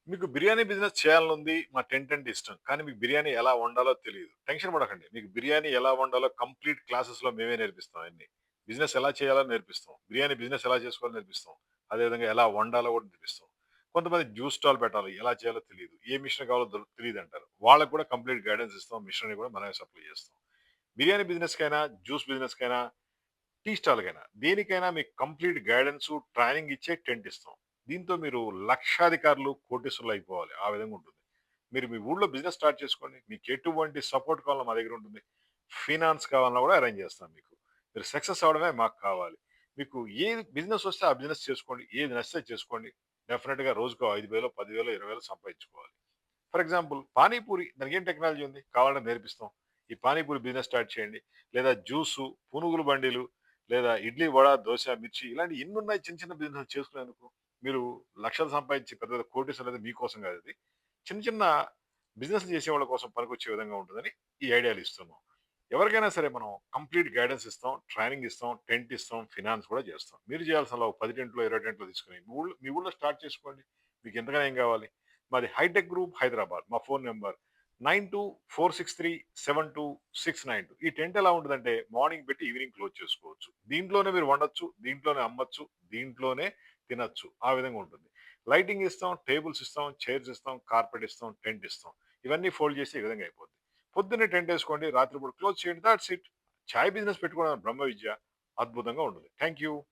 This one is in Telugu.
మీకు బిర్యానీ బిజినెస్ చేయాలనుంది. మా టెంట్ అంటే ఇష్టం. కానీ మీకు బిర్యానీ ఎలా వండాలో తెలీదు. టెన్షన్ పడకండి. మీకు బిర్యానీ ఎలా వండాలో కంప్లీట్ క్లాసెస్‌లో మేమే నేర్పిస్తాం అయన్నీ. బిజినెస్ ఎలా చేయాలో నేర్పిస్తాం. బిర్యానీ బిజినెస్ ఎలా చేసుకోవాలో నేర్పిస్తాం. అదేవిధంగా ఎలా వండాలో కూడా నేర్పిస్తాం. కొంతమంది జ్యూస్ స్టాల్ పెట్టాలి. ఎలా చేయాలో తెలీదు. ఏ మిషన్ కావాలో తెలీదంటారు. వాళ్ళకి కూడా కంప్లీట్ గైడెన్స్ ఇస్తాం. మిషనరీ కూడా మనమే సప్లై చేస్తాం. బిర్యానీ బిజినెస్‌కైనా, జ్యూస్ బిజినెస్‌కైనా, టీ స్టాల్‌కైనా దేనికైనా మీకు కంప్లీట్ గైడెన్సు, ట్రైనింగ్ ఇచ్చే టెంట్ ఇస్తాం. దీంతో మీరు లక్షాధికారులు, కోటీశ్వరులు అయిపోవాలి. ఆ విధంగా ఉంటుంది. మీరు మీ ఊర్లో బిజినెస్ స్టార్ట్ చేసుకోండి. మీకు ఎటువంటి సపోర్ట్ కావాలన్నా మా దగ్గర ఉంటుంది. ఫినాన్స్ కావాలన్నా కూడా అరేంజ్ చేస్తాం మీకు. మీరు సక్సెస్ అవ్వడమే మాకు కావాలి. మీకు ఏది బిజినెస్ వస్తే ఆ బిజినెస్ చేసుకోండి. ఏది నచ్చితే చేసుకోండి. డెఫినిట్‌గా రోజుకో 5,000, 10,000, 20,000 సంపాదించుకోవాలి. ఫర్ ఎగ్జాంపుల్ పానీపూరి దానికి ఏం టెక్నాలజీ ఉంది? కావాలంటే నేర్పిస్తాం. ఈ పానీపూరి బిజినెస్ స్టార్ట్ చేయండి. లేదా జ్యూసు, పునుగులు బండిలు, లేదా ఇడ్లీ, వడ, దోస, మిర్చి ఇలాంటి ఎన్నున్నాయి చిన్న చిన్న బిజినెస్ చేసుకునేందుకు. మీరు లక్షలు సంపాదించి పెద్ద పెద్ద కోటీశ్వరులైతే మీకోసం కాదది. చిన్న చిన్న బిజినెస్‌లు చేసేవాళ్ళ కోసం పనికొచ్చే విధంగా ఉంటుందని ఈ ఐడియాలు ఇస్తున్నాం. ఎవరికైనా సరే మనం కంప్లీట్ గైడెన్స్ ఇస్తాం, ట్రైనింగ్ ఇస్తాం, టెంట్ ఇస్తాం, ఫినాన్స్ కూడా చేస్తాం. మీరు చేయాల్సిందల్లా ఒక 10 టెంట్లో, 20 టెంట్లో తీసుకొని మీ ఊళ్ళో స్టార్ట్ చేసుకోండి. మీకు ఎంతగానో ఏం కావాలి? మాది హైటెక్ గ్రూప్ హైదరాబాద్. మా ఫోన్ నంబర్ 9246372692. ఈ టెంట్ ఎలా ఉంటదంటే మార్నింగ్ పెట్టి ఈవినింగ్ క్లోజ్ చేసుకోవచ్చు. దీంట్లోనే మీరు వండొచ్చు, దీంట్లోనే అమ్మొచ్చు, దీంట్లోనే తినొచ్చు. ఆ విధంగా ఉంటుంది. లైటింగ్ ఇస్తాం, టేబుల్స్ ఇస్తాం, చైర్స్ ఇస్తాం, కార్పెట్ ఇస్తాం, టెంట్ ఇస్తాం. ఇవన్నీ ఫోల్డ్ చేసి ఈ విధంగా అయిపోద్ది. పొద్దున్నే టెంట్ ఏసుకోండి. రాత్రిపూట క్లోజ్ చేయండి. Thoughts it. చాయ్ బిజినెస్ పెట్టుకోవడం బ్రహ్మ విద్య. అద్భుతంగా ఉంటుంది. Thank you.